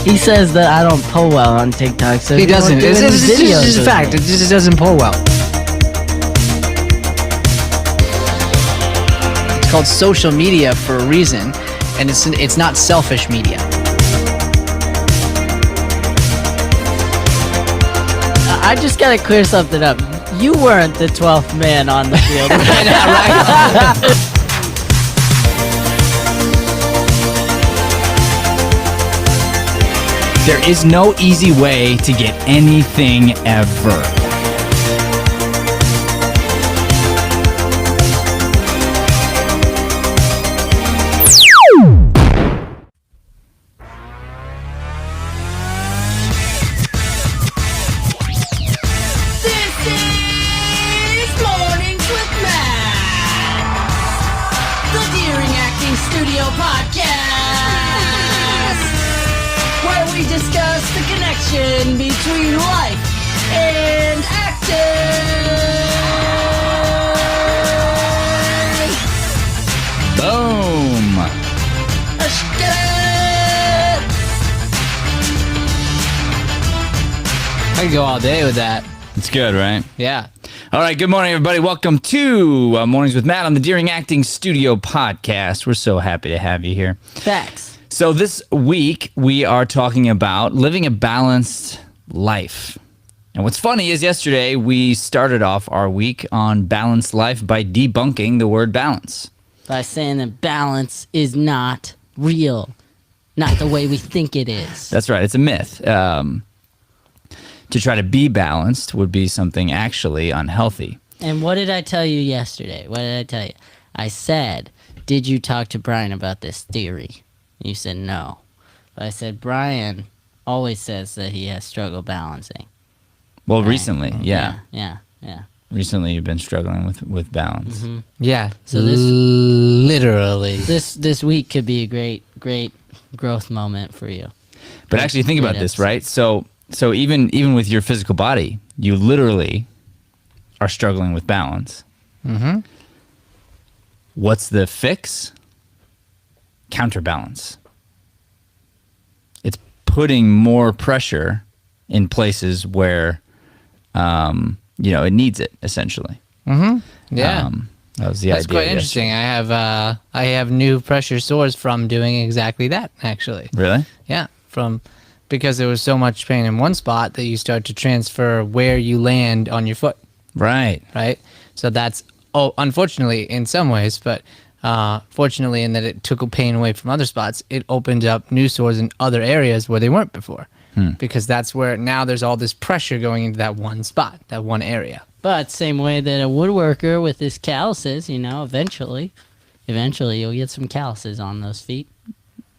He says that I don't pull well on TikTok, so He doesn't. It's just a fact. It just doesn't pull well. It's called social media for a reason, and it's not selfish media. I just gotta clear something up. You weren't the 12th man on the field. Right? There is no easy way to get anything ever. Between life and acting. Boom. Let's get it. I could go all day with that. It's good, right? Yeah. All right, good morning, everybody. Welcome to Mornings with Matt on the Deering Acting Studio podcast. We're so happy to have you here. Facts. So this week, we are talking about living a balanced life. And what's funny is yesterday, we started off our week on balanced life by debunking the word balance. By saying that balance is not real, not the way we think it is. That's right. It's a myth. To try to be balanced would be something actually unhealthy. And what did I tell you yesterday? What did I tell you? I said, did you talk to Brian about this theory? You said no. But I said, Brian always says that he has struggle balancing. Well, Right? recently, yeah. Yeah. Recently, you've been struggling with balance. Mm-hmm. Yeah. So this literally. this week could be a great growth moment for you. But actually, think about this, right? So even with your physical body, you literally are struggling with balance. Mm-hmm. What's the fix? Counterbalance. It's putting more pressure in places where, it needs it, essentially. Mm-hmm. Yeah. That was the That's idea. quite interesting. I have new pressure sores from doing exactly that, actually. Really? Yeah. Because there was so much pain in one spot that you start to transfer where you land on your foot. Right. Right? So that's, unfortunately in some ways, but fortunately in that it took pain away from other spots, it opened up new sores in other areas where they weren't before. Because that's where now there's all this pressure going into that one spot, that one area. But same way that a woodworker with his calluses, eventually you'll get some calluses on those feet.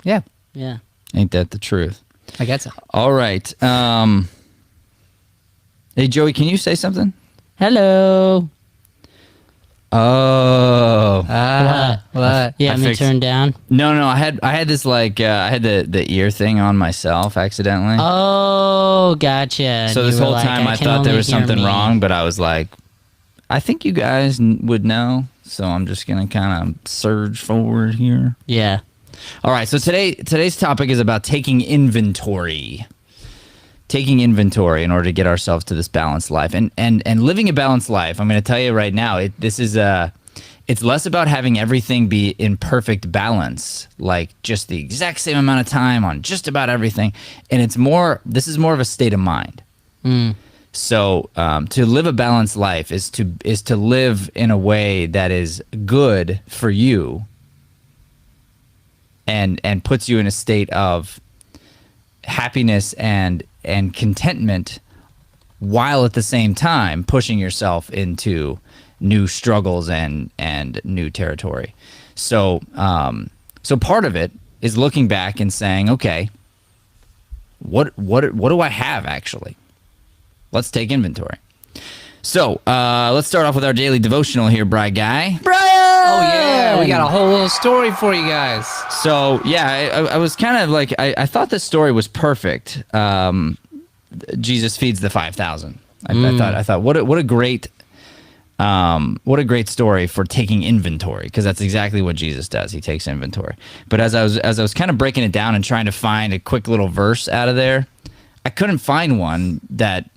Yeah. Yeah. Ain't that the truth? I guess so. All right. Hey, Joey, can you say something? Hello. Oh. What? Yeah, me turned down. No. I had this I had the ear thing on myself accidentally. Oh, gotcha. So And this you were whole like, time I can thought there only was hear something me. wrong, but I was like, I think you guys would know, so I'm just gonna kind of surge forward here. Yeah. All right. So today's topic is about taking inventory. Taking inventory in order to get ourselves to this balanced life and living a balanced life. I'm going to tell you right now, it's less about having everything be in perfect balance, like just the exact same amount of time on just about everything. And this is more of a state of mind. So to live a balanced life is to live in a way that is good for you and puts you in a state of happiness and contentment, while at the same time pushing yourself into new struggles and new territory. So part of it is looking back and saying, okay, what do I have actually? Let's take inventory. So let's start off with our daily devotional here, Bri Guy. Brian! Oh, yeah. We got a whole little story for you guys. So, yeah, I was kind of like, I thought this story was perfect. Jesus feeds the 5,000. I thought, what a great What a great story for taking inventory, because that's exactly what Jesus does. He takes inventory. But as I was kind of breaking it down and trying to find a quick little verse out of there, I couldn't find one that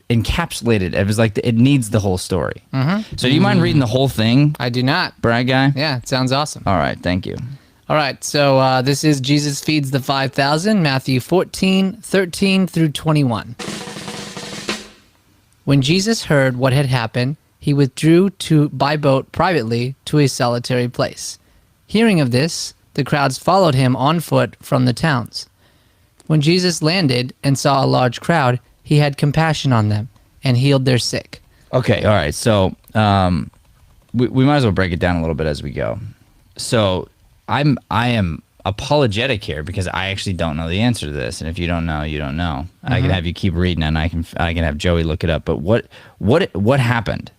encapsulated. It was like it needs the whole story. So do you mind reading the whole thing, I do not. Brad guy? Yeah, it sounds awesome. All right, thank you. All right, so this is Jesus feeds the 5,000, Matthew 14:13 through 21. When Jesus heard what had happened, he withdrew by boat privately to a solitary place. Hearing of this, the crowds followed him on foot from the towns. When Jesus landed and saw a large crowd, he had compassion on them and healed their sick. Okay, all right. So we might as well break it down a little bit as we go. So I am apologetic here because I actually don't know the answer to this, and if you don't know, you don't know. I can have you keep reading, and I can have Joey look it up. But what happened?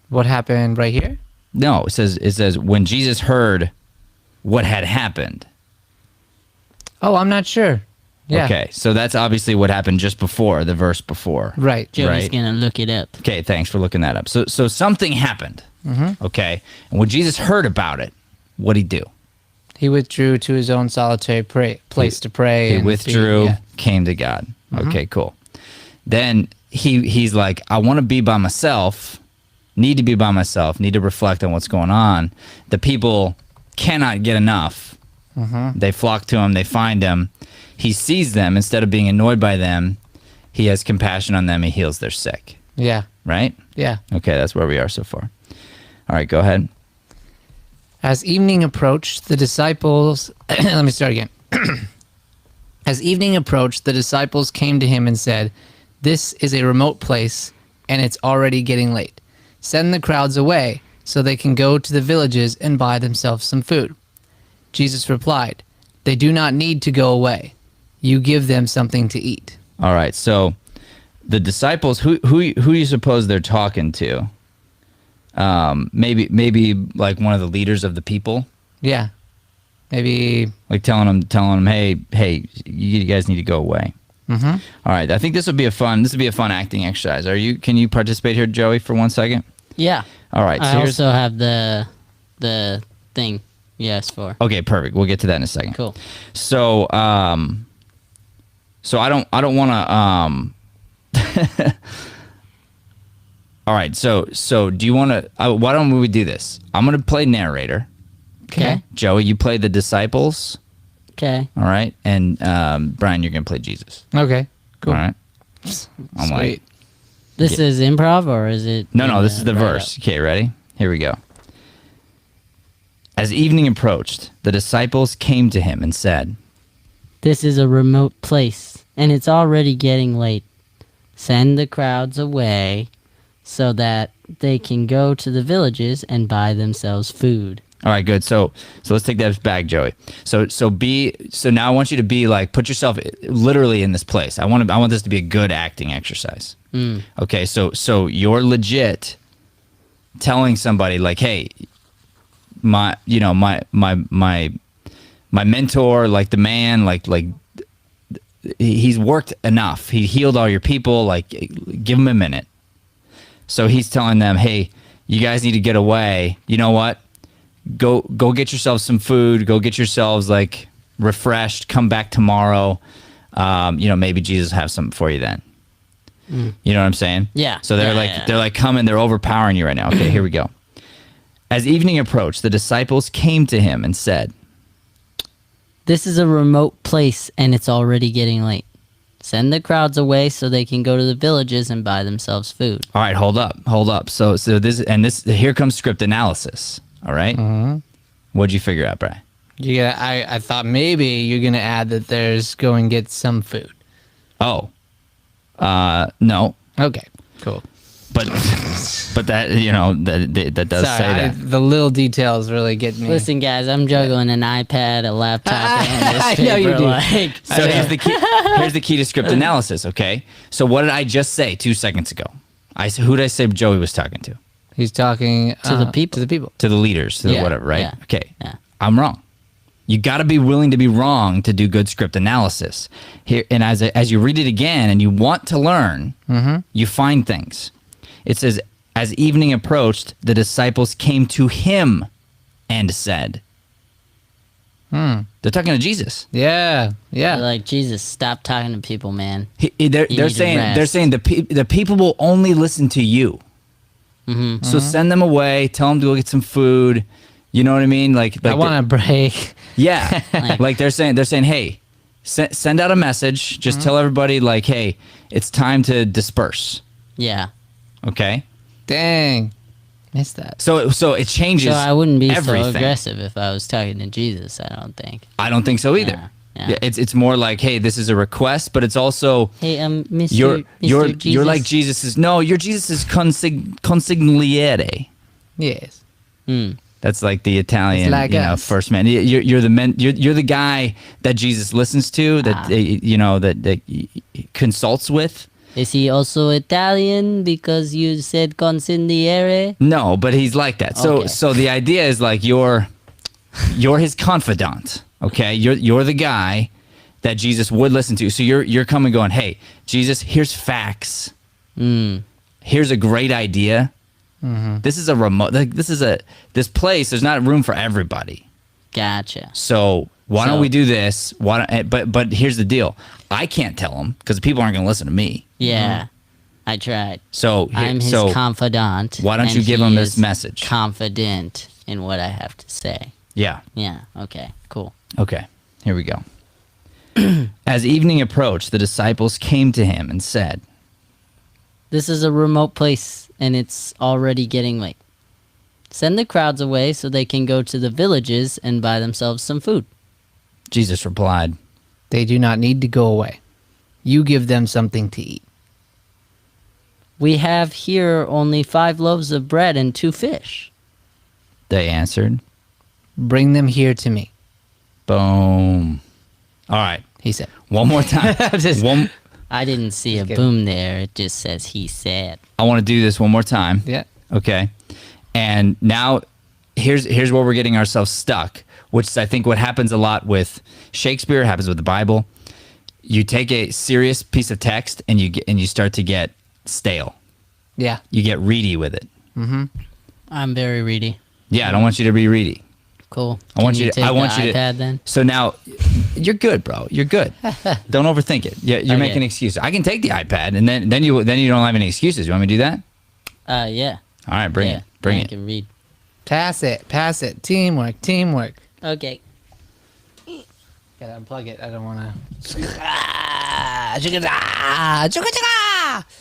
What happened right here? No, it says when Jesus heard what had happened. Oh, I'm not sure. Yeah. Okay, so that's obviously what happened just before, the verse before. Right. Joey's Right. gonna look it up. Okay, thanks for looking that up. So something happened. Okay, and when Jesus heard about it, what'd he do? He withdrew to his own solitary place to pray. He and withdrew, yeah. came to God. Okay, cool. Then he's like, I want to be by myself, need to be by myself, need to reflect on what's going on. The people cannot get enough. They flock to him, they find him. He sees them. Instead of being annoyed by them, he has compassion on them. He heals their sick. Yeah. Right? Yeah. Okay, that's where we are so far. All right, go ahead. As evening approached, the disciples... Let me start again. As evening approached, the disciples came to him and said, "This is a remote place, and it's already getting late. Send the crowds away so they can go to the villages and buy themselves some food." Jesus replied, "They do not need to go away. You give them something to eat." All right, so the disciples, who you suppose they're talking to? Maybe like one of the leaders of the people, Yeah. Maybe... like telling them, hey, you guys need to go away. All right, I think this would be a fun acting exercise. Can you participate here, Joey, for 1 second? Yeah. All right. So I also have the thing you asked for. okay, perfect. We'll get to that in a second. Cool. So, so I don't want to. All right. So do you want to? Why don't we do this? I'm going to play narrator. Okay. Joey, you play the disciples. Okay. All right. And Brian, you're going to play Jesus. Okay. Cool. All right. I'm like, Sweet. This is improv, or is it? no, this is the right verse. up? Okay, ready? Here we go. As evening approached, the disciples came to him and said, This is a remote place, and it's already getting late. Send the crowds away so that they can go to the villages and buy themselves food. all right, good. So let's take that back, Joey. So now I want you to be like, put yourself literally in this place. I want this to be a good acting exercise. Okay, so you're legit telling somebody like, hey, my mentor, like the man, like he's worked enough. He healed all your people. Like, give him a minute. So he's telling them, hey, you guys need to get away. You know what? Go get yourselves some food. Go get yourselves like refreshed. Come back tomorrow. Maybe Jesus will have something for you then. You know what I'm saying? Yeah. So they're like coming. They're overpowering you right now. Okay, here we go. As evening approached, the disciples came to him and said, This is a remote place, and it's already getting late. Send the crowds away so they can go to the villages and buy themselves food. all right, hold up. So this here comes script analysis. All right? What'd you figure out, Brian? Yeah, I thought maybe you're going to add that there's go and get some food. Oh, no, Okay, cool. but that that does Sorry, say that. the little details really get me. Listen, guys, I'm juggling an iPad, a laptop, and this I paper. know you do. Like, So here's the key to script analysis. Okay, so what did I just say 2 seconds ago? Who did I say Joey was talking to? He's talking To the people. To the people. To the leaders, to the Yeah, whatever, right? yeah, Okay, yeah. I'm wrong. You got to be willing to be wrong to do good script analysis. Here, and as you read it again and you want to learn, you find things. It says, as evening approached, the disciples came to him and said. They're talking to Jesus. Yeah. They're like, Jesus, stop talking to people, man. They're need to saying rest. the people will only listen to you. So send them away. Tell them to go get some food. You know what I mean? Like I want a break. yeah. Like they're saying, hey, send out a message. Just tell everybody, like, hey, it's time to disperse. Yeah. Okay. Dang. Missed that. So it changes. So I wouldn't be everything. so aggressive if I was talking to Jesus, I don't think. I don't think so either. Yeah. It's more like, hey, this is a request, but it's also Hey, Mr. you're Jesus. you're like Jesus's. No, you're Jesus's consigliere. Yes. That's like the Italian, It's like us. first man. You're the men. You're the guy that Jesus listens to, that that he consults with. Is he also Italian because you said consigliere? No, but he's like that. Okay. So the idea is like you're his confidant. Okay, you're the guy that Jesus would listen to. So you're coming going, hey, Jesus, here's facts. Here's a great idea. This is a remote. This place. There's not room for everybody. Gotcha. So why don't we do this? But here's the deal. I can't tell them because people aren't going to listen to me. Yeah. I tried. So I'm his confidant. Why don't and you give he him this is message? Confident in what I have to say. Yeah. Yeah. Okay. Cool. Okay. Here we go. As evening approached, the disciples came to him and said, This is a remote place and it's already getting late. Send the crowds away so they can go to the villages and buy themselves some food. Jesus replied, They do not need to go away. You give them something to eat. We have here only 5 loaves of bread and 2 fish. they answered. Bring them here to me, Boom. All right. he said. One more time. One. I didn't see a kidding. boom there. It just says he said. I want to do this one more time. Yeah. Okay. And now here's where we're getting ourselves stuck, which is I think what happens a lot with Shakespeare, happens with the Bible. You take a serious piece of text and you start to get stale. Yeah. You get reedy with it. I'm very ready. Yeah, I don't want you to be reedy. Cool. I want Can you to- take I want the you to- iPad then? So now you're good, bro. You're good. Don't overthink it. You're Okay. making excuses. I can take the iPad and then you don't have any excuses. You want me to do that? Yeah. All right, bring Yeah. it. Bring I it. can read. Pass it. Teamwork. Okay. Gotta unplug it. I don't want to.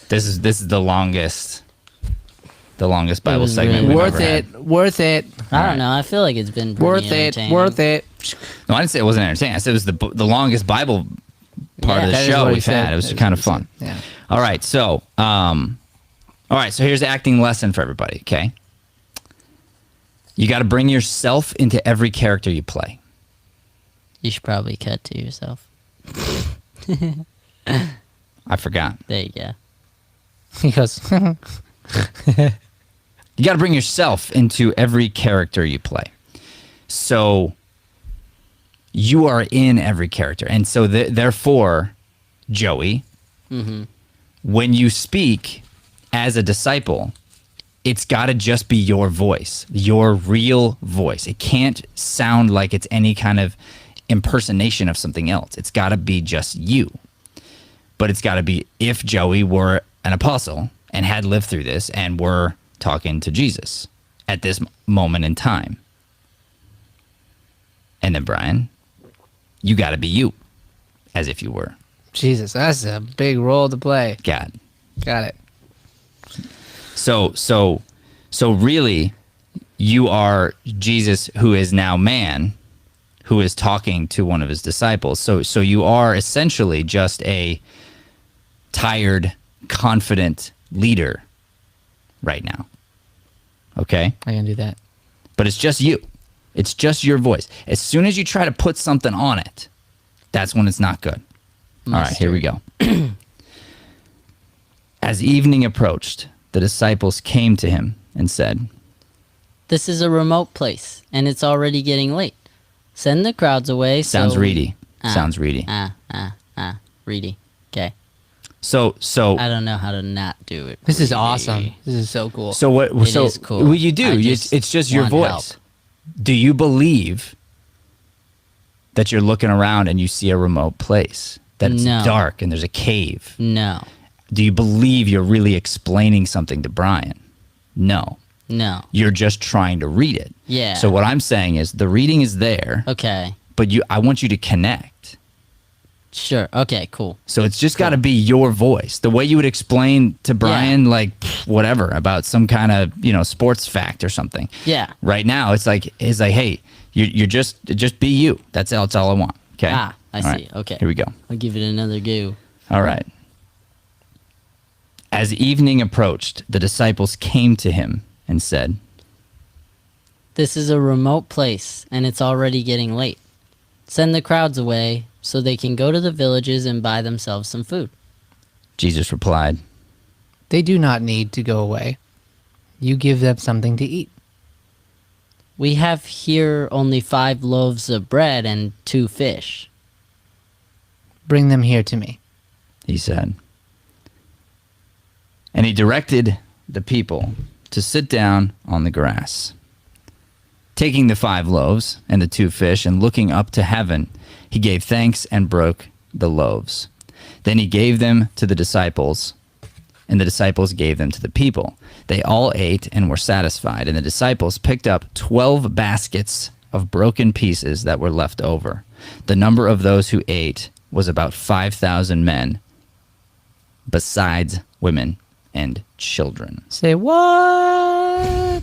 This is the longest Bible was segment really we've Worth ever had. it. Worth it. I don't know. I feel like it's been pretty Worth it. entertaining. Worth it. No, I didn't say it wasn't entertaining. I said it was the longest Bible part Yeah. of the That is show what he we've said. had. It was That is kind what of he fun. said. Yeah. All right, so here's the acting lesson for everybody. Okay, you got to bring yourself into every character you play. You should probably cut to yourself. I forgot. There you go. He goes, You got to bring yourself into every character you play. So you are in every character. And so therefore, Joey, when you speak as a disciple, it's got to just be your voice, your real voice. It can't sound like it's any kind of impersonation of something else. It's got to be just you. But it's got to be if Joey were an apostle and had lived through this and were talking to Jesus at this moment in time. And then Brian, you got to be you as if you were. Jesus, that's a big role to play. God. Got it. So really you are Jesus who is now man, who is talking to one of his disciples. So you are essentially just a tired, confident leader right now. Okay? I can do that. But it's just you. It's just your voice. As soon as you try to put something on it, that's when it's not good. All right, here we go. As evening approached, the disciples came to him and said, This is a remote place, and it's already getting late. Send the crowds away. Sounds so reedy. Sounds reedy. Reedy. Okay. So I don't know how to not do it. This is really. awesome. This is so cool. so what? It so is cool. what you do? I just It's just your want voice. help. Do you believe that you're looking around and you see a remote place, that it's No. dark and there's a cave? No, Do you believe you're really explaining something to Brian? No. no. You're just trying to read it. Yeah. So what I'm saying is the reading is there, Okay. but I want you to connect. Sure. Okay. Cool. So it's just got to be your voice. The way you would explain to Brian, like whatever about some kind of sports fact or something. Yeah. Right now, it's like hey, you're just be you. That's all I want. Okay. Ah, I All see. right, Okay. Here we go. I'll give it another go. All right. As evening approached, the disciples came to him and said, This is a remote place, and it's already getting late. Send the crowds away so they can go to the villages and buy themselves some food. Jesus replied, They do not need to go away. You give them something to eat. We have here only 5 loaves of bread and 2 fish. Bring them here to me. he said. And he directed the people to sit down on the grass. Taking the 5 loaves and the 2 fish and looking up to heaven, he gave thanks and broke the loaves. Then he gave them to the disciples, and the disciples gave them to the people. They all ate and were satisfied, and the disciples picked up 12 baskets of broken pieces that were left over. The number of those who ate was about 5,000 men, besides women and children. Say what?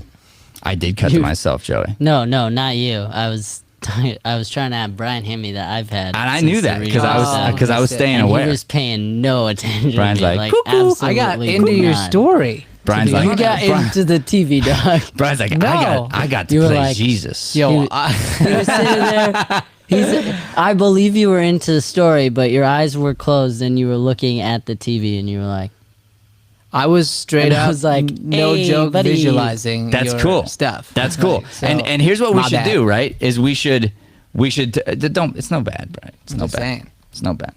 I did cut to myself, Joey. No, not you. I was trying to have Brian hand me the iPad. And I since knew the that reading because I was staying and aware. he was paying no attention. Brian's to me, like, "Cuckoo." I got absolutely into your not. story. Brian's To be like, You honest. got Brian- into the TV, dog. Brian's like, No. I got to You were play like, Jesus. Yo, He was sitting there. I believe you were into the story, but your eyes were closed and you were looking at the TV and you were like, I was straight And I up, was like, no "Hey, joke, buddy." visualizing That's your cool stuff. That's cool. Right, so, and here's what we my should bad. do, right? Is we should don't. It's no bad, Brian. It's no just bad. saying. It's no bad.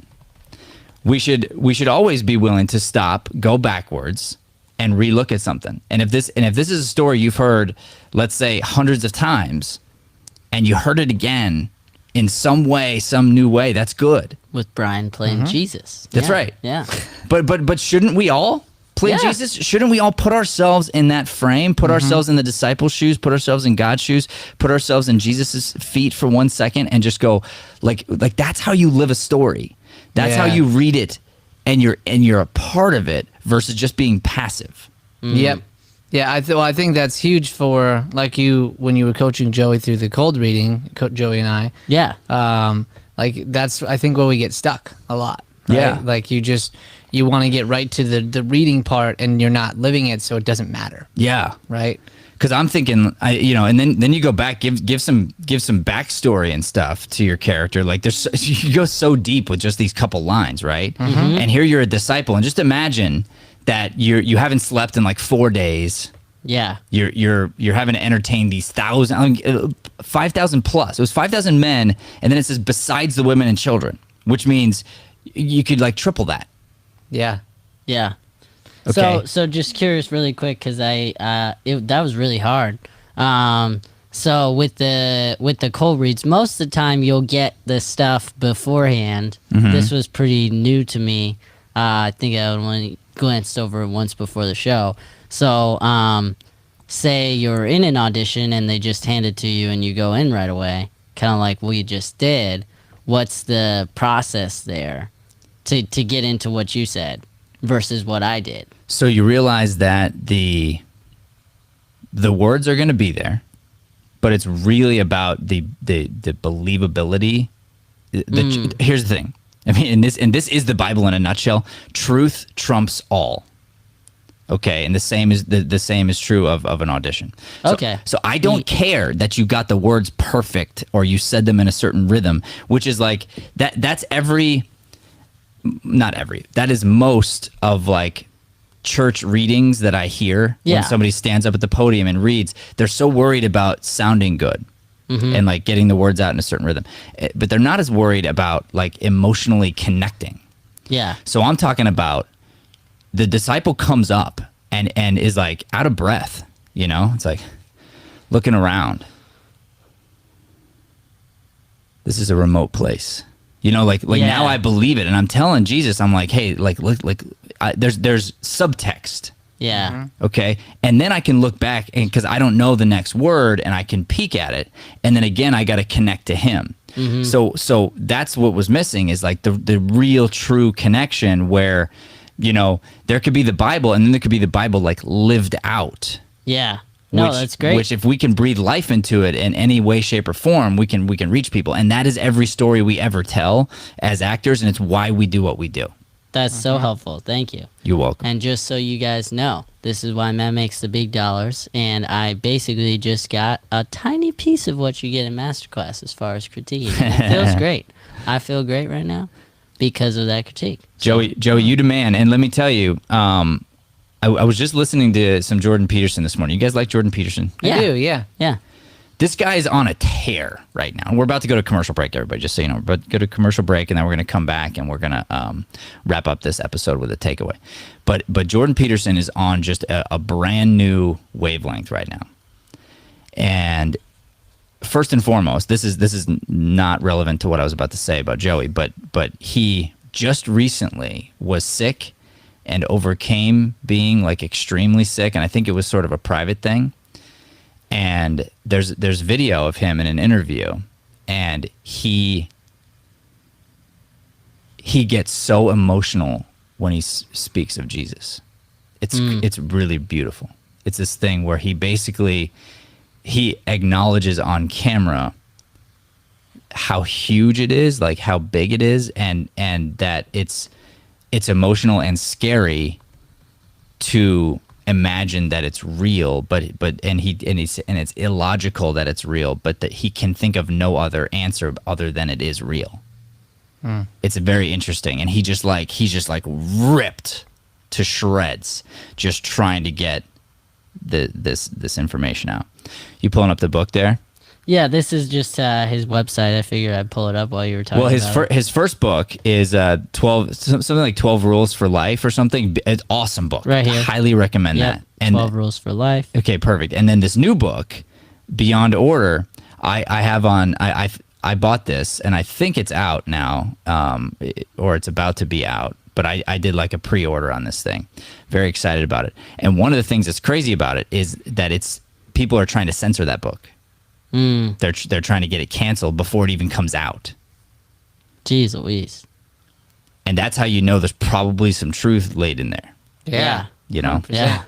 We should always be willing to stop, go backwards, and relook at something. And if this is a story you've heard, let's say hundreds of times, and you heard it again in some way, some new way, that's good. with Brian playing Jesus. That's Yeah, right. Yeah. But shouldn't we all play Yeah. Jesus? Shouldn't we all put ourselves in that frame, put ourselves in the disciples' shoes, put ourselves in God's shoes, put ourselves in Jesus's feet for 1 second, and just go like that's how you live a story. That's how Yeah. you read it, and you're a part of it versus just being passive. Yep. Yeah, I think that's huge for like you when you were coaching Joey through the cold reading, Joey and I. Yeah. Like that's I think where we get stuck a lot. Right? Yeah. Like you want to get right to the reading part and you're not living it, so it doesn't matter, Yeah. right? Because I'm thinking, and then you go back, give some backstory and stuff to your character. Like you go so deep with just these couple lines, right? And here you're a disciple, and just imagine that you haven't slept in like 4 days. Yeah. You're having to entertain these 5,000 plus. It was 5,000 men, and then it says besides the women and children, which means you could like triple that. Yeah. Yeah. Okay. So just curious, really quick, because that was really hard. So with the cold reads, most of the time you'll get the stuff beforehand. This was pretty new to me. I think I only glanced over it once before the show. So say you're in an audition and they just hand it to you and you go in right away, kind of like we just did. What's the process there to get into what you said versus what I did? So you realize that the words are going to be there, but it's really about the believability. Here's the thing. I mean, and this is the Bible in a nutshell. Truth trumps all. Okay, and the same is true of an audition. So, Okay. So I don't care that you got the words perfect or you said them in a certain rhythm, which is like that's that is most of like church readings that I hear Yeah. when somebody stands up at the podium and reads. They're so worried about sounding good and like getting the words out in a certain rhythm, but they're not as worried about like emotionally connecting. Yeah. So I'm talking about the disciple comes up and is like out of breath, you know? It's like looking around. This is a remote place. You know, like Yeah. now I believe it, and I'm telling Jesus, I'm like, hey, there's subtext, Yeah. okay, and then I can look back, and because I don't know the next word, and I can peek at it, and then again I got to connect to Him. So that's what was missing, is like the real true connection where, you know, there could be the Bible, and then there could be the Bible like lived out. Yeah. No, that's great. Which, if we can breathe life into it in any way, shape, or form, we can reach people, and that is every story we ever tell as actors, and it's why we do what we do. That's so helpful. Thank you. You're welcome. And just so you guys know, this is why Matt makes the big dollars, and I basically just got a tiny piece of what you get in masterclass as far as critiquing. And it feels great. I feel great right now because of that critique. Joey, you demand, and let me tell you, I was just listening to some Jordan Peterson this morning. You guys like Jordan Peterson? Yeah. I do, yeah. Yeah. This guy is on a tear right now. We're about to go to commercial break, everybody, just so you know. But go to commercial break, and then we're going to come back, and we're going to wrap up this episode with a takeaway. But Jordan Peterson is on just a brand new wavelength right now. And first and foremost, this is not relevant to what I was about to say about Joey, but he just recently was sick and overcame being like extremely sick, and I think it was sort of a private thing. And there's video of him in an interview, and he gets so emotional when he speaks of Jesus. It's really beautiful. It's this thing where he acknowledges on camera how huge it is, like how big it is, and that it's emotional and scary to imagine that it's real, but it's illogical that it's real, but that he can think of no other answer other than it is real. It's very interesting, and he's just like ripped to shreds, just trying to get this information out. You pulling up the book there? Yeah, this is just his website. I figured I'd pull it up while you were talking about it. His first book is 12 something like 12 Rules for Life or something. It's an awesome book. Right here. Highly recommend Yep, that. And 12 Rules for Life. okay, perfect. And then this new book, Beyond Order, I bought this, and I think it's out now, or it's about to be out. But I did like a pre-order on this thing. Very excited about it. And one of the things that's crazy about it is that people are trying to censor that book. They're trying to get it canceled before it even comes out. Jeez Louise. And that's how you know there's probably some truth laid in there. Yeah. You know? Yeah.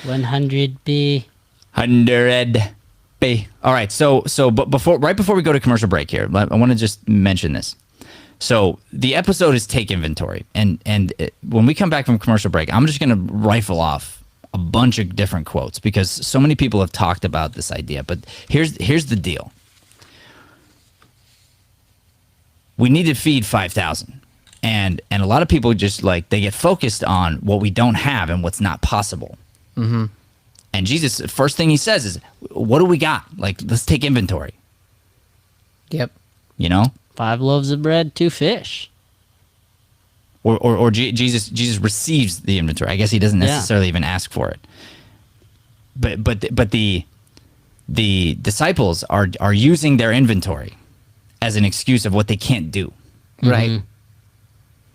100B. 100B. All right. But right before we go to commercial break here, I want to just mention this. So the episode is take inventory, and when we come back from commercial break, I'm just going to rifle off a bunch of different quotes because so many people have talked about this idea. But here's the deal: we need to feed 5,000, and a lot of people just like they get focused on what we don't have and what's not possible. Mm-hmm. And Jesus, the first thing he says is, "What do we got? Like, let's take inventory." Yep. You know. 5 loaves of bread, 2 fish. Or Jesus receives the inventory. I guess he doesn't necessarily even ask for it. But the disciples are using their inventory as an excuse of what they can't do. Right. Mm-hmm.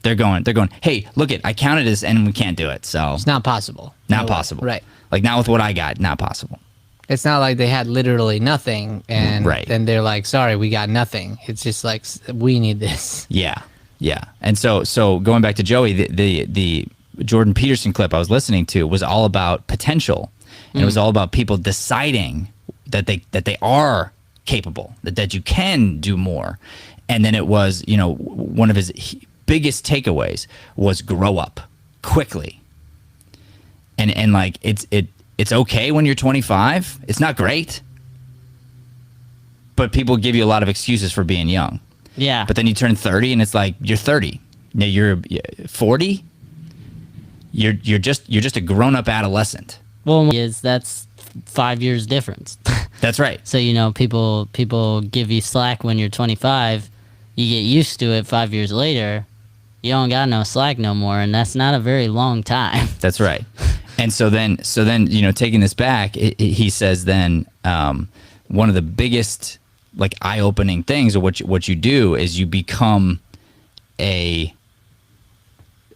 They're going, hey, look I counted this and we can't do it. So It's not possible. not No way. possible. Right. Like not with what I got, not possible. It's not like they had literally nothing, and Right. then they're like, sorry, we got nothing. It's just like, we need this. Yeah. Yeah. And so going back to Joey, the Jordan Peterson clip I was listening to was all about potential. And it was all about people deciding that they are capable, that you can do more. And then it was, one of his biggest takeaways was grow up quickly. And like it's okay when you're 25. It's not great. But people give you a lot of excuses for being young. Yeah. But then you turn 30 and it's like you're 30. Now you're 40. You're just a grown-up adolescent. Well, that's 5 years difference. That's right. So, people give you slack when you're 25. You get used to it 5 years later. you don't got no slack no more, and that's not a very long time. That's right. And so then, taking this back, he says then one of the biggest like eye-opening things of what you do is you become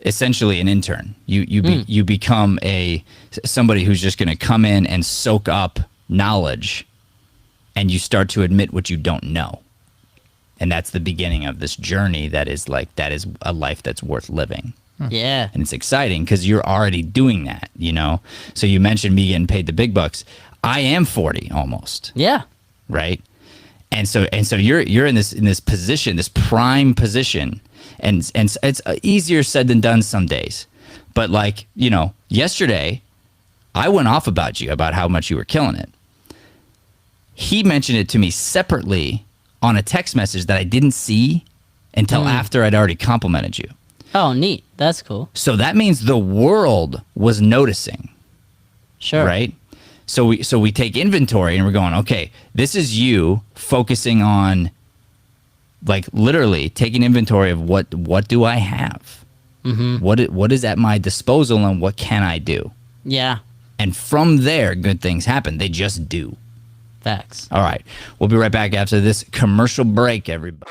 essentially an intern. You become somebody who's just going to come in and soak up knowledge, and you start to admit what you don't know. And that's the beginning of this journey that is a life that's worth living. Yeah. And it's exciting because you're already doing that, So you mentioned me getting paid the big bucks. I am 40 almost. Yeah. Right? And so you're in this position, this prime position, and it's easier said than done some days. But yesterday I went off about you about how much you were killing it. He mentioned it to me separately on a text message that I didn't see until after I'd already complimented you. Oh, neat. That's cool. So that means the world was noticing. Sure. Right? So we take inventory and we're going, okay, this is you focusing on literally taking inventory of what do I have? Mm-hmm. What is at my disposal and what can I do? Yeah. And from there, good things happen. They just do. Facts. All right. We'll be right back after this commercial break, everybody.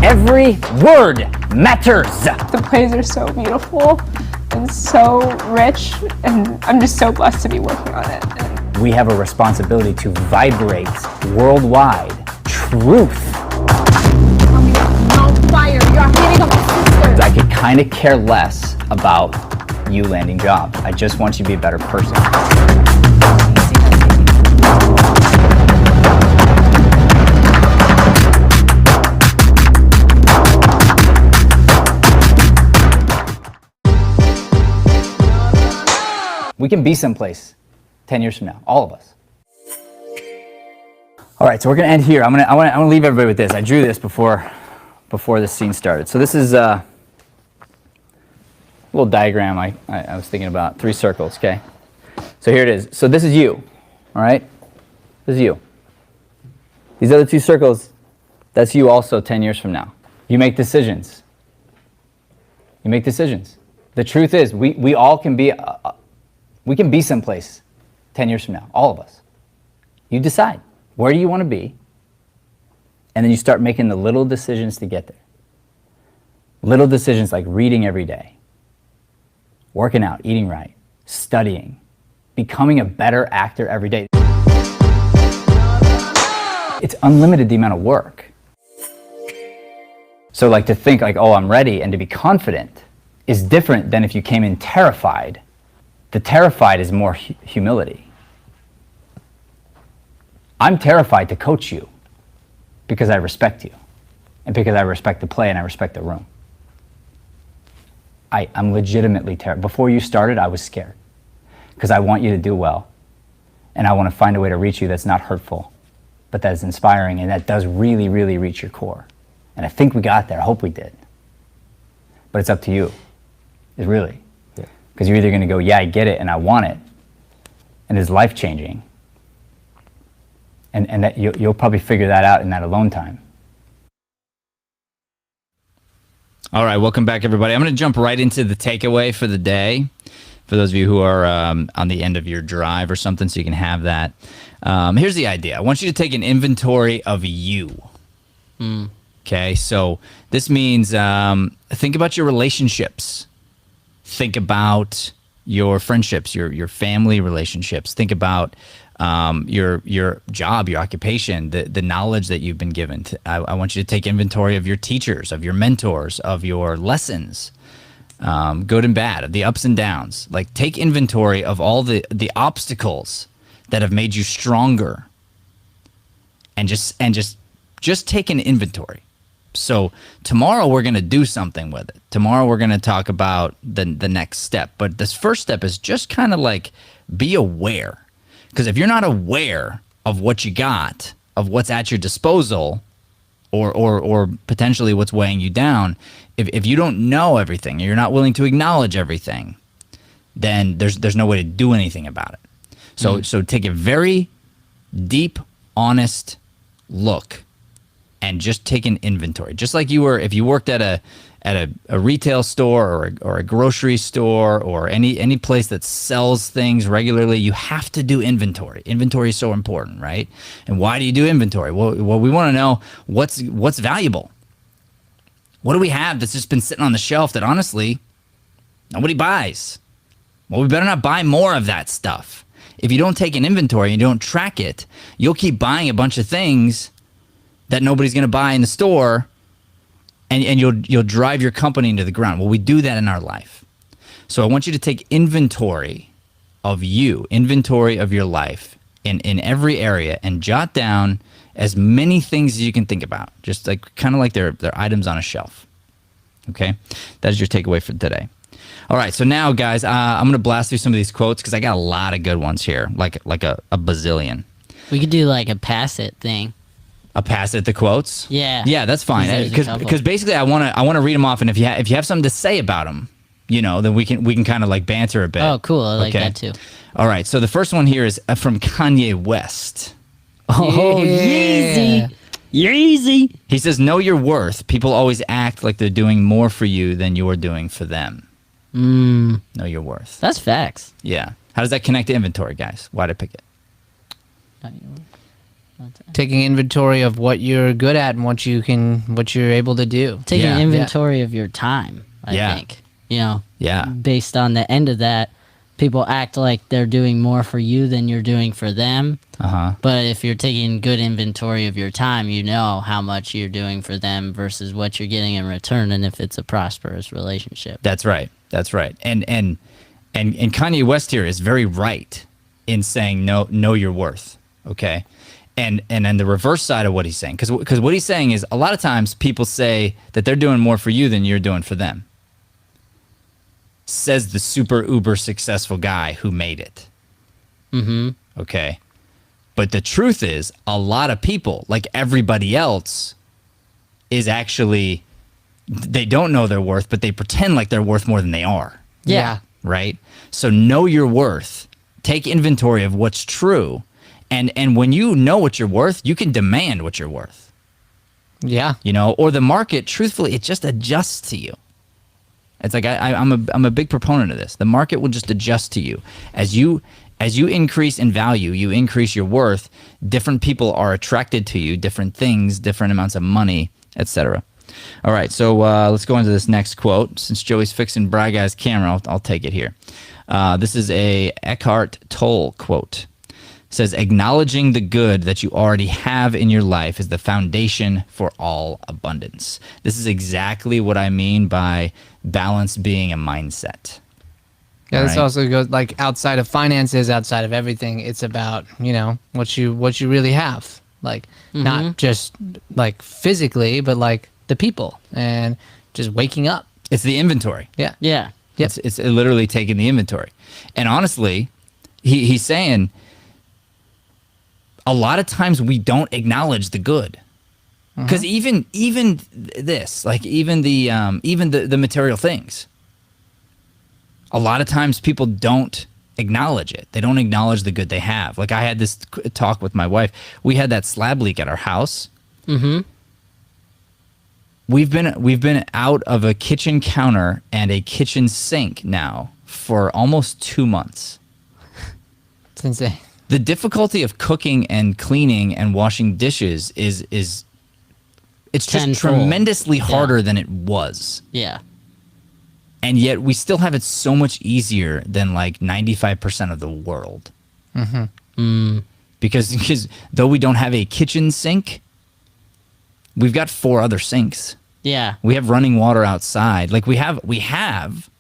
Every word matters. The plays are so beautiful and so rich, and I'm just so blessed to be working on it. We have a responsibility to vibrate worldwide truth. No fire, you're hitting on my sister. I could kind of care less about you landing jobs. I just want you to be a better person. We can be someplace 10 years from now, all of us. All right, so we're gonna end here. I want to leave everybody with this. I drew this before this scene started. So this is a little diagram I was thinking about, 3 circles, okay? So here it is. So this is you, all right? This is you. These other 2 circles, that's you also 10 years from now. You make decisions. You make decisions. The truth is, we all can be... we can be someplace 10 years from now, all of us. You decide, where do you want to be? And then you start making the little decisions to get there. Little decisions like reading every day, working out, eating right, studying, becoming a better actor every day. It's unlimited the amount of work. So to think oh, I'm ready, and to be confident is different than if you came in terrified. The terrified is more humility. I'm terrified to coach you because I respect you and because I respect the play and I respect the room. I'm legitimately terrified. Before you started, I was scared because I want you to do well and I want to find a way to reach you that's not hurtful, but that is inspiring and that does really, really reach your core. And I think we got there. I hope we did. But it's up to you. It's really. Because you're either going to go, yeah, I get it and I want it, and it's life-changing, and that you'll probably figure that out in that alone time. All right, welcome back, everybody. I'm going to jump right into the takeaway for the day, for those of you who are on the end of your drive or something, so you can have that. Here's the idea. I want you to take an inventory of you. Okay, so this means think about your relationships. Think about your friendships, your family relationships. Think about your job, your occupation, the knowledge that you've been given. I want you to take inventory of your teachers, of your mentors, of your lessons, good and bad, of the ups and downs. Take inventory of all the obstacles that have made you stronger, and just take an inventory. So tomorrow we're going to do something with it. Tomorrow we're going to talk about the next step. But this first step is just kind of be aware. Because if you're not aware of what you got, of what's at your disposal, or potentially what's weighing you down, if you don't know everything, and you're not willing to acknowledge everything, then there's no way to do anything about it. So take a very deep, honest look and just take an inventory. Just like if you worked at a retail store or a grocery store or any place that sells things regularly, you have to do inventory. Inventory is so important, right? And why do you do inventory? Well, we want to know what's valuable. What do we have that's just been sitting on the shelf that honestly nobody buys? Well, we better not buy more of that stuff. If you don't take an inventory and you don't track it, you'll keep buying a bunch of things that nobody's going to buy in the store, and you'll drive your company into the ground. Well, we do that in our life. So I want you to take inventory of you, inventory of your life in every area, and jot down as many things as you can think about, just like kind of like they're items on a shelf. Okay, that is your takeaway for today. All right, so now, guys, I'm gonna blast through some of these quotes because I got a lot of good ones here, like a bazillion. We could do like a pass it thing. A pass at the quotes. Yeah, that's fine. There's a couple. Because basically, I want to read them off, and if you have something to say about them, then we can kind of like banter a bit. Oh, cool. I like that too. All right, so the first one here is from Kanye West. Oh, Yeezy. Yeezy. He says, "Know your worth. People always act like they're doing more for you than you're doing for them. Know your worth." That's facts. Yeah. How does that connect to inventory, guys? Why did I pick it? Taking inventory of what you're good at and what you're able to do. Taking Yeah. inventory of your time, I think. Yeah. Based on the end of that, people act like they're doing more for you than you're doing for them. But if you're taking good inventory of your time, you know how much you're doing for them versus what you're getting in return, and if it's a prosperous relationship. That's right. And Kanye West here is very right in saying know your worth. Okay. And then the reverse side of what he's saying, because what he's saying is a lot of times people say that they're doing more for you than you're doing for them. Says the super uber successful guy who made it. Okay. But the truth is, a lot of people, like everybody else, is actually, they don't know their worth, but they pretend like they're worth more than they are. Yeah. Right? So know your worth. Take inventory of what's true. And when you know what you're worth, you can demand what you're worth. Yeah. Or the market, truthfully, it just adjusts to you. It's like I'm a big proponent of this. The market will just adjust to you. As you increase in value, you increase your worth. Different people are attracted to you, different things, different amounts of money, etc. All right, so let's go into this next quote. Since Joey's fixing Bry Guy's camera, I'll take it here. This is a Eckhart Tolle quote. It says, "Acknowledging the good that you already have in your life is the foundation for all abundance." This is exactly what I mean by balance being a mindset. Yeah, this Right. also goes like outside of finances, outside of everything. It's about what you really have, like not just like physically, but like the people and just waking up. It's the inventory. Yeah, Yeah. Yep. It's literally taking the inventory. And honestly, he's saying a lot of times we don't acknowledge the good. Because even this, like even the material things, a lot of times people don't acknowledge it. They don't acknowledge the good they have. Like I had this talk with my wife. We had that slab leak at our house. We've been out of a kitchen counter and a kitchen sink now for almost 2 months. it's insane. The difficulty of cooking and cleaning and washing dishes is it's just Tenfold. tremendously harder than it was. Yeah. And yet we still have it so much easier than like 95% of the world. Because though we don't have a kitchen sink, we've got 4 other sinks. Yeah. We have running water outside. Like we have.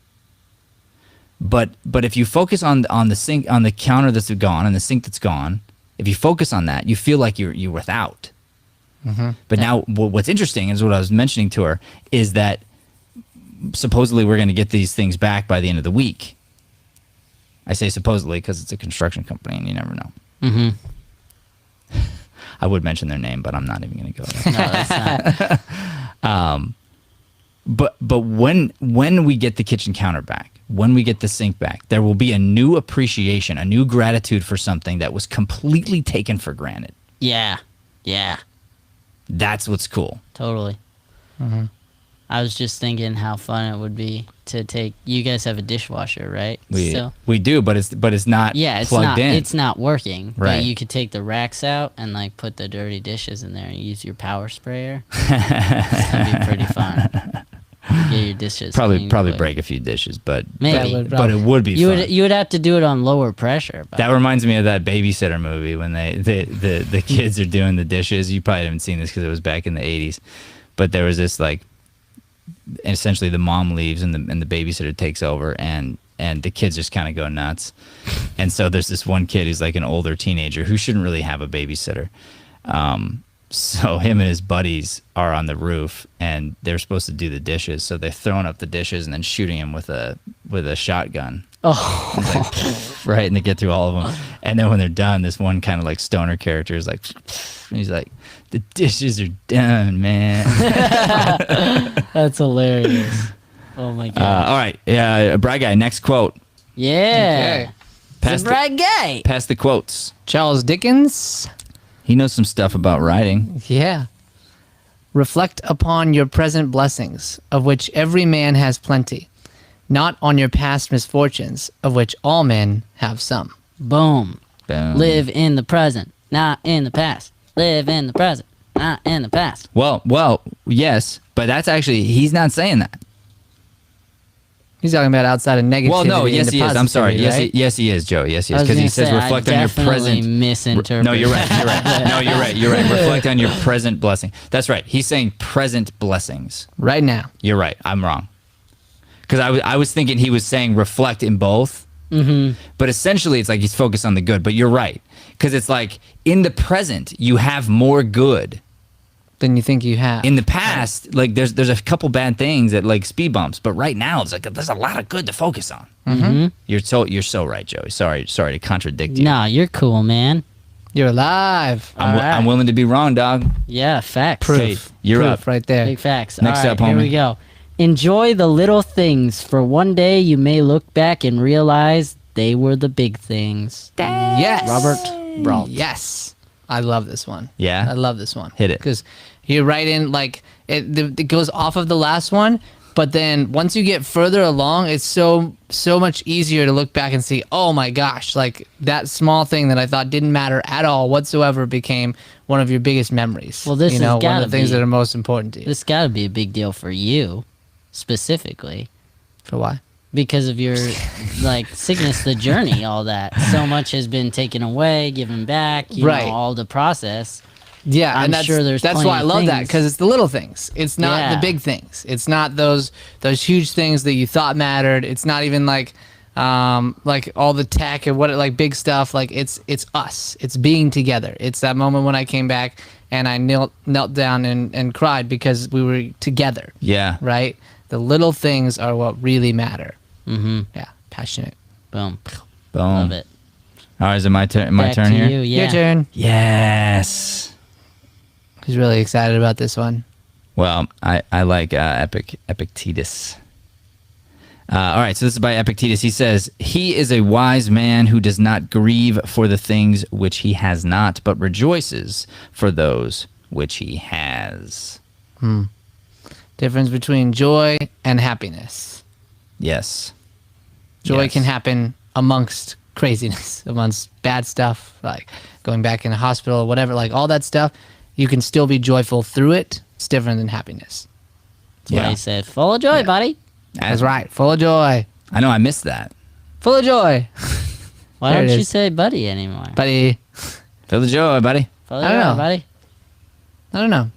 But if you focus on the sink, on the counter that's gone and the sink that's gone, if you focus on that, you feel like you're without. But now what's interesting is what I was mentioning to her is that supposedly we're going to get these things back by the end of the week. I say supposedly because it's a construction company and you never know. I would mention their name, but I'm not even going to go there. No, that's not. But when we get the kitchen counter back, when we get the sink back, there will be a new appreciation, a new gratitude for something that was completely taken for granted. Yeah. Yeah. That's what's cool. Totally. I was just thinking how fun it would be to take. You guys have a dishwasher, right? We do, but it's not it's plugged not. in. It's not working. Right. But you could take the racks out and like put the dirty dishes in there and use your power sprayer. That'd be pretty fun. Get your dishes. probably clean break a few dishes, but Maybe. but it would be You fun. would have to do it on lower pressure. But That reminds me of that Babysitter movie when the kids are doing the dishes. You probably haven't seen this because it was back in the 80s, but there was this like, essentially the mom leaves and the babysitter takes over and the kids just kind of go nuts. And so there's this one kid who's like an older teenager who shouldn't really have a babysitter. So him and his buddies are on the roof and they're supposed to do the dishes. So they're throwing up the dishes and then shooting him with a shotgun. oh, It's like, right, and they get through all of them. And then when they're done, this one kind of like stoner character is like, and he's like, the dishes are done, man. that's hilarious. Oh my god. All right, yeah, Brad Guy, next quote. Yeah. Pass It's a the, bright guy. pass the quotes. Charles Dickens. He knows some stuff about writing. Yeah. Reflect upon your present blessings, of which every man has plenty, not on your past misfortunes, of which all men have some. Boom. Boom. Live in the present, not in the past. Live in the present, not in the past. Well, yes, but that's actually, he's not saying that. He's talking about outside of negativity. Well, no, yes, into he is. I'm sorry. positivity, Yes, right? yes, he is, Joe. Yes, he is. I was Because he gonna says say, reflect I on your definitely present. misinterpreted. No, you're right. You're right. No, you're right. You're right. Reflect on your present blessing. That's right. He's saying present blessings. Right now. You're right. I'm wrong. Because I was thinking he was saying reflect in both. Mm-hmm. But essentially, it's like he's focused on the good. But you're right. Because it's like in the present, you have more good. Than you think you have. In the past, like there's a couple bad things that like speed bumps, but right now it's like there's a lot of good to focus on. Mm-hmm. You're so right, Joey. Sorry to contradict you. Nah, you're cool, man. You're alive. I'm Alright. willing to be wrong, dog. Yeah, facts. Proof. Okay, you're Proof up. right there. Big facts. Next All right, up, here homie. we go. Enjoy the little things, for one day you may look back and realize they were the big things. Yes. Robert Brault. Yes. I love this one. Yeah? I love this one. Hit it. Because you're right in, like, it goes off of the last one, but then once you get further along, it's so much easier to look back and see, oh my gosh, like that small thing that I thought didn't matter at all whatsoever became one of your biggest memories. Well, this you has know, one gotta of the things be- that are most important to you. This got to be a big deal for you, specifically, For why? because of your like sickness, the journey, all that. So much has been taken away, given back. You Right. know, all the process. Yeah, I'm and that's, sure there's that's plenty why I of love that, things. because it's the little things. It's not Yeah. the big things. It's not those huge things that you thought mattered. It's not even like all the tech and like big stuff. Like it's us. It's being together. It's that moment when I came back and I knelt down and cried because we were together. Yeah. Right. The little things are what really matter. Mm-hmm. Yeah, passionate. Boom. Boom. Love it. All right, is it my turn? My Back turn to here. you, yeah. Your turn. Yes. He's really excited about this one. Well, I like Epictetus. All right, so this is by Epictetus. He says, "He is a wise man who does not grieve for the things which he has not, but rejoices for those which he has." Difference between joy and happiness. Yes. Joy Yes. can happen amongst craziness, amongst bad stuff, like going back in the hospital or whatever, like all that stuff. You can still be joyful through it. It's different than happiness. That's why Yeah. he said, full of joy, buddy. That's right. Full of joy. I know I missed that. Full of joy. Why There it don't you is. say buddy anymore? Buddy, Feel the joy, buddy. Full of I don't joy, know. buddy. I don't know.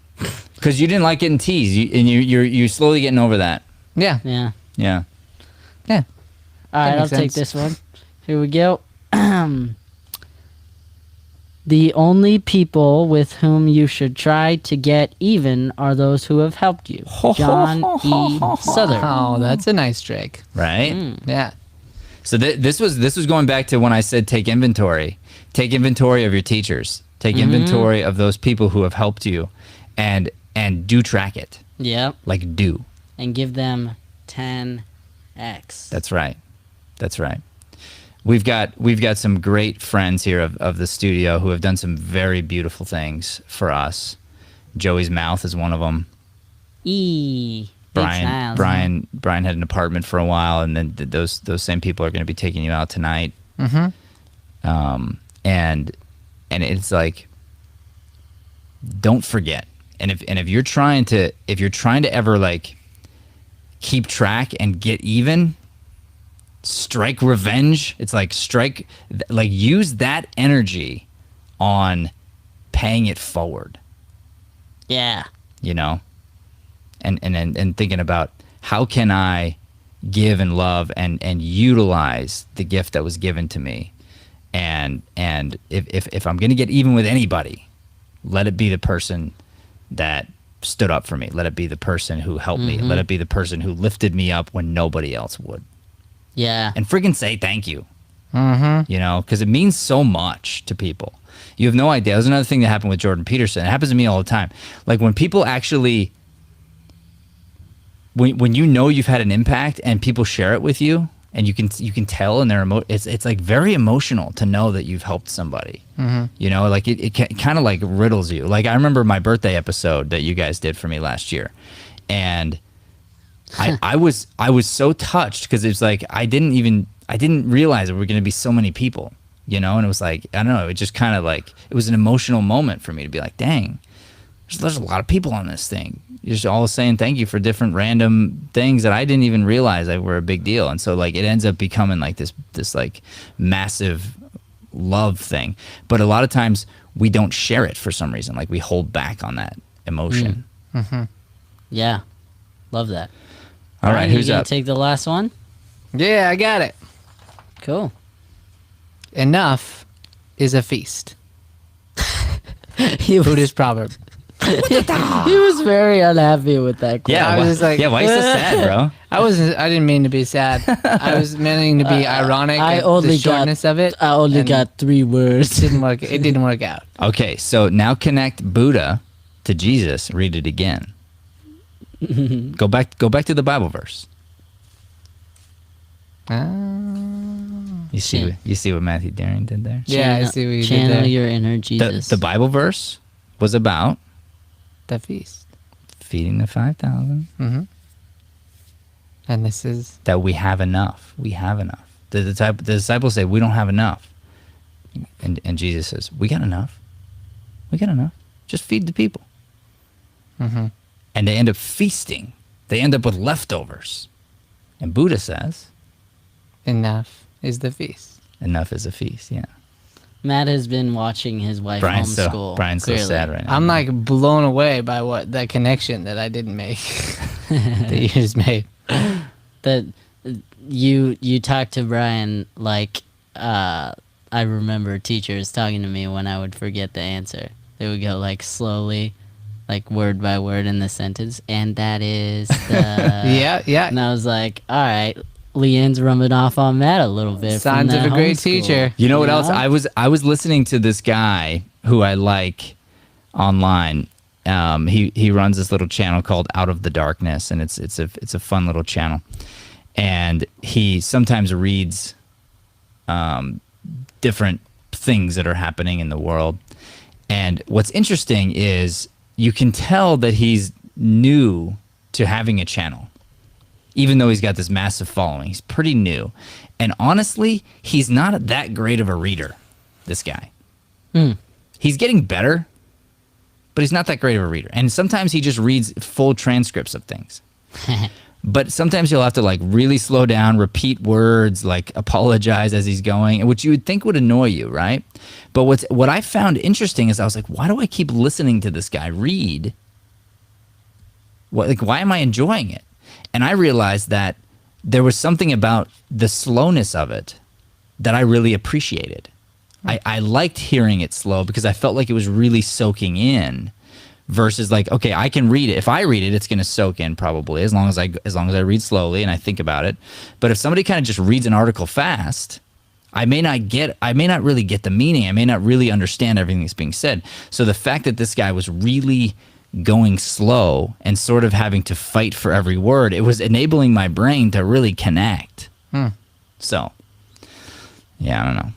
Because you didn't like getting teased, you're slowly getting over that. Yeah. Yeah. Yeah. Yeah. All right, That I'll makes take sense. this one. Here we go. The only people with whom you should try to get even are those who have helped you. John E. Southern. Oh, that's a nice trick. Right? Yeah. So this was going back to when I said take inventory. Take inventory of your teachers. Take inventory of those people who have helped you, and do track it. Yep. Like do. And give them 10x. That's right. That's right. We've got some great friends here of the studio who have done some very beautiful things for us. Joey's Mouth is one of them. Brian had an apartment for a while, and then those same people are going to be taking you out tonight. And it's like, don't forget. And if you're trying to ever like keep track and get even, strike revenge. It's like use that energy on paying it forward. Yeah. You know, and thinking about how can I give and love and utilize the gift that was given to me, and if I'm going to get even with anybody, let it be the person that stood up for me. Let it be the person who helped me. Let it be the person who lifted me up when nobody else would. Yeah. And freaking say thank you. You know, because it means so much to people. You have no idea. There's another thing that happened with Jordan Peterson. It happens to me all the time. Like when people actually, when you know you've had an impact and people share it with you, and you can tell in their it's like very emotional to know that you've helped somebody. You know, like it kind of like riddles you. Like I remember my birthday episode that you guys did for me last year, and I was so touched because it's like I didn't realize there were going to be so many people, you know, and it was like, I don't know, it just kind of like, it was an emotional moment for me to be like, dang, there's a lot of people on this thing. You're just all saying thank you for different random things that I didn't even realize that were a big deal. And so like it ends up becoming like this like massive love thing. But a lot of times we don't share it for some reason. Like we hold back on that emotion. Yeah. Love that. All right, who's you gonna up? take the last one? Yeah, I got it. Cool. Enough is a feast. He was, Buddhist proverb. he was very unhappy with that quote. Yeah, I was just like, why are you so sad, bro? I didn't mean to be sad. I was meaning to be ironic I at only the shortness of it. I only and got 3 words. It didn't work out. Okay, so now connect Buddha to Jesus. Read it again. Go back to the Bible verse. You see what Matthew Daring did there? Yeah, I see what you did Channel there. your inner Jesus. The Bible verse was about The feast. feeding the 5,000. And this is That we have enough. We have enough. The disciples say we don't have enough, and Jesus says we got enough. We got enough. Just feed the people. And they end up feasting. They end up with leftovers. And Buddha says enough is the feast. enough is a feast. Yeah. Matt has been watching his wife Brian's homeschool. so clearly. sad right now. I'm like blown away by what that connection that I didn't make that you just made. That you talked to Brian like I remember teachers talking to me when I would forget the answer. They would go like slowly, like word by word in the sentence, and that is the Yeah. And I was like, all right, Leanne's rubbing off on Matt a little bit. Signs from of that a great homeschool. teacher. You know what else? I was listening to this guy who I like online. He runs this little channel called Out of the Darkness, and it's a fun little channel. And he sometimes reads different things that are happening in the world. And what's interesting is you can tell that he's new to having a channel. Even though he's got this massive following, he's pretty new. And honestly, he's not that great of a reader, this guy. He's getting better, but he's not that great of a reader. And sometimes he just reads full transcripts of things. But sometimes you'll have to like really slow down, repeat words, like apologize as he's going, which you would think would annoy you, right? But what I found interesting is I was like, why do I keep listening to this guy read? Why am I enjoying it? And I realized that there was something about the slowness of it that I really appreciated. I liked hearing it slow because I felt like it was really soaking in, versus like, okay, I can read it. If I read it, it's going to soak in probably as long as I read slowly and I think about it. But if somebody kind of just reads an article fast, I may not really get the meaning. I may not really understand everything that's being said. So the fact that this guy was really going slow and sort of having to fight for every word, it was enabling my brain to really connect. So, yeah, I don't know.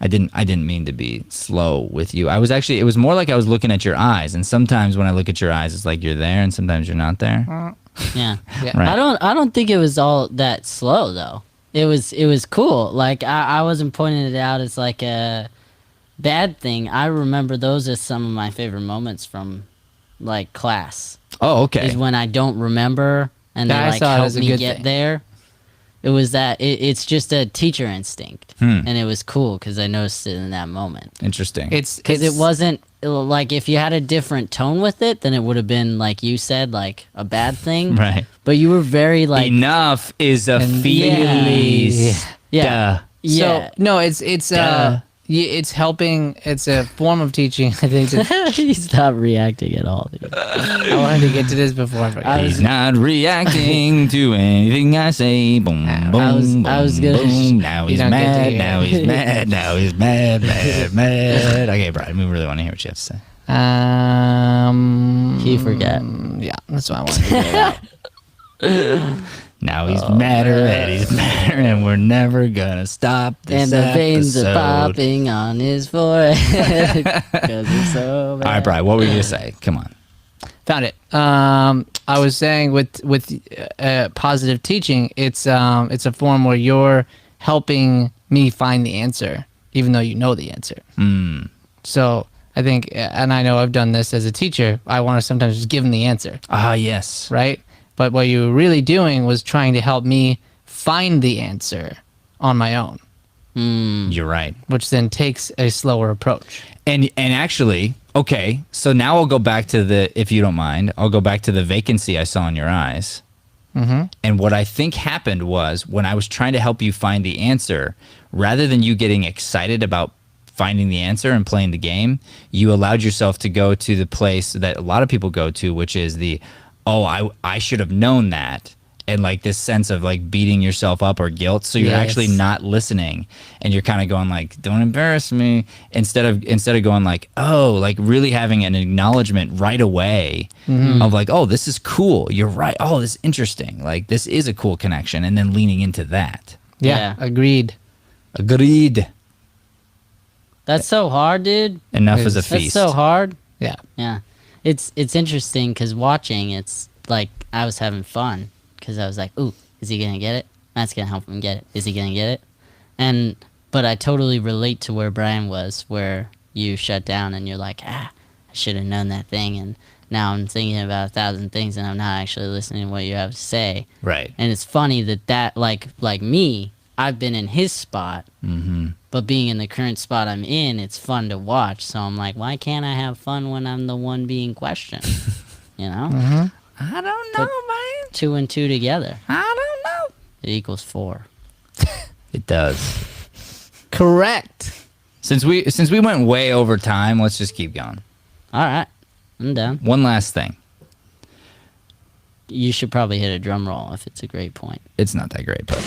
I didn't mean to be slow with you. It was more like I was looking at your eyes. And sometimes when I look at your eyes, it's like you're there, and sometimes you're not there. Yeah. Yeah. Right. I don't think it was all that slow though. It was cool. Like I wasn't pointing it out as like a bad thing. I remember those as some of my favorite moments from like class. Oh, okay. Is when I don't remember and Yeah, I they like saw it help as a me good get thing. there. It was that it's just a teacher instinct, and it was cool because I noticed it in that moment. Interesting. Because it wasn't like if you had a different tone with it, then it would have been like you said, like a bad thing. Right. But you were very like Enough is a feast. yeah. So no, it's it's helping. It's a form of teaching. I think that He stopped reacting at all. Dude. I wanted to get to this before I forgot. He's not reacting to anything I say. Boom, boom, I was boom, gonna- boom. Now he's don't get to mad. hear Now it. he's mad. Now he's mad. Mad. Okay, Brian, we really want to hear what you have to say. He forgot. Yeah, that's what I wanted to get out. Now he's madder and he's madder, and we're never gonna stop this And the veins episode. are popping on his forehead because it's so bad. All right, Brian, what were you gonna say? Come on. Found it. I was saying with positive teaching, it's a form where you're helping me find the answer, even though you know the answer. So I think, and I know I've done this as a teacher. I want to sometimes just give them the answer, Ah, yes. right? But what you were really doing was trying to help me find the answer on my own, You're right. which then takes a slower approach. And actually, okay, so now I'll go back to if you don't mind, I'll go back to the vacancy I saw in your eyes. And what I think happened was when I was trying to help you find the answer, rather than you getting excited about finding the answer and playing the game, you allowed yourself to go to the place that a lot of people go to, which is I should have known that. And like this sense of like beating yourself up or guilt. So you're Yes. actually not listening, and you're kind of going like, don't embarrass me. Instead of going like, oh, like really having an acknowledgement right away of like, oh, this is cool. You're right. Oh, this is interesting. Like this is a cool connection. And then leaning into that. Yeah. Agreed. Agreed. That's so hard, dude. Enough is a That's feast. so hard. Yeah. Yeah, it's interesting because watching, it's like I was having fun because I was like, "Ooh, is he gonna get it? That's gonna help him get it. Is he gonna get it?" But I totally relate to where Brian was, where you shut down and you're like, "I should have known that thing," and now I'm thinking about 1,000 things and I'm not actually listening to what you have to say. Right. And it's funny that like me, I've been in his spot, but being in the current spot I'm in, it's fun to watch. So I'm like, why can't I have fun when I'm the one being questioned? You know? I don't know, man. 2 and 2 together, I don't know. it equals 4. It does. Correct. Since we went way over time, let's just keep going. All right, I'm done. One last thing. You should probably hit a drum roll if it's a great point. It's not that great, but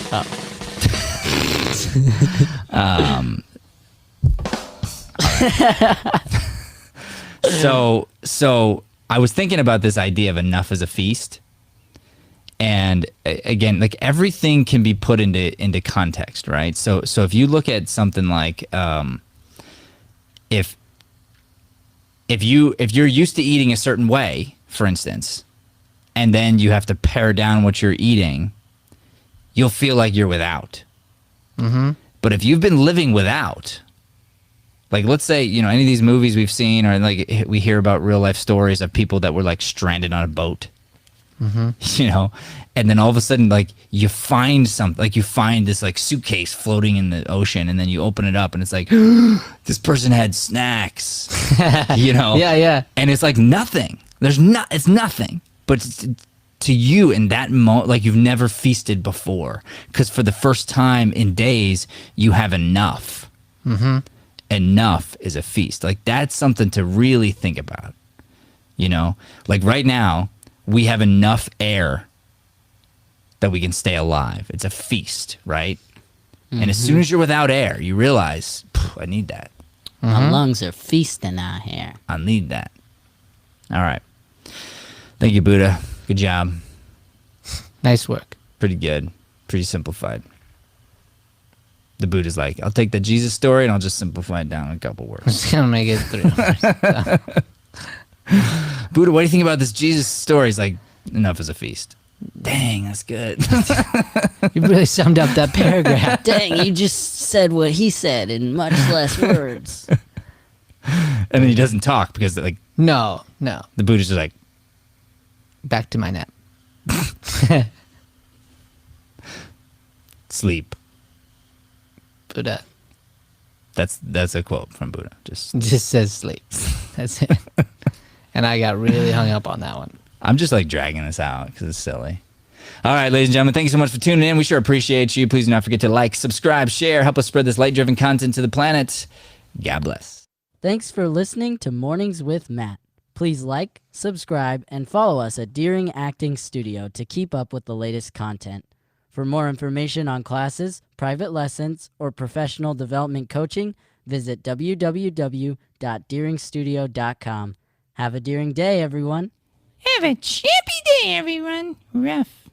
Oh, so I was thinking about this idea of enough as a feast. And again, like everything can be put into context, right? So if you look at something like if you're used to eating a certain way, for instance, and then you have to pare down what you're eating, you'll feel like you're without. But if you've been living without, like let's say, you know, any of these movies we've seen, or like we hear about real life stories of people that were like stranded on a boat, you know, and then all of a sudden like you find something, like you find this like suitcase floating in the ocean, and then you open it up and it's like, this person had snacks, you know? Yeah. And it's like nothing. It's nothing. But to you in that moment, like you've never feasted before, because for the first time in days, you have enough. Enough is a feast. Like that's something to really think about. You know, like right now, we have enough air that we can stay alive. It's a feast, right? And as soon as you're without air, you realize, I need that. My lungs are feasting out here. I need that. All right. Thank you, Buddha. Good job. Nice work. Pretty good. Pretty simplified. The Buddha's like, I'll take the Jesus story and I'll just simplify it down in a couple words. Just gonna make it through. Buddha, what do you think about this Jesus story? He's like, enough is a feast. Dang, that's good. You really summed up that paragraph. Dang, you just said what he said in much less words. And then he doesn't talk because like No. the Buddha's just like, Back to my nap. sleep. Buddha That's a quote from Buddha. Just says sleep. That's it. And I got really hung up on that one. I'm just like dragging this out because it's silly. All right, ladies and gentlemen, thank you so much for tuning in. We sure appreciate you. Please do not forget to like, subscribe, share, help us spread this light-driven content to the planet. God bless. Thanks for listening to Mornings with Matt. Please like, subscribe, and follow us at Deering Acting Studio to keep up with the latest content. For more information on classes, private lessons, or professional development coaching, visit www.deeringstudio.com. Have a Deering day, everyone. Have a chippy day, everyone. Rough.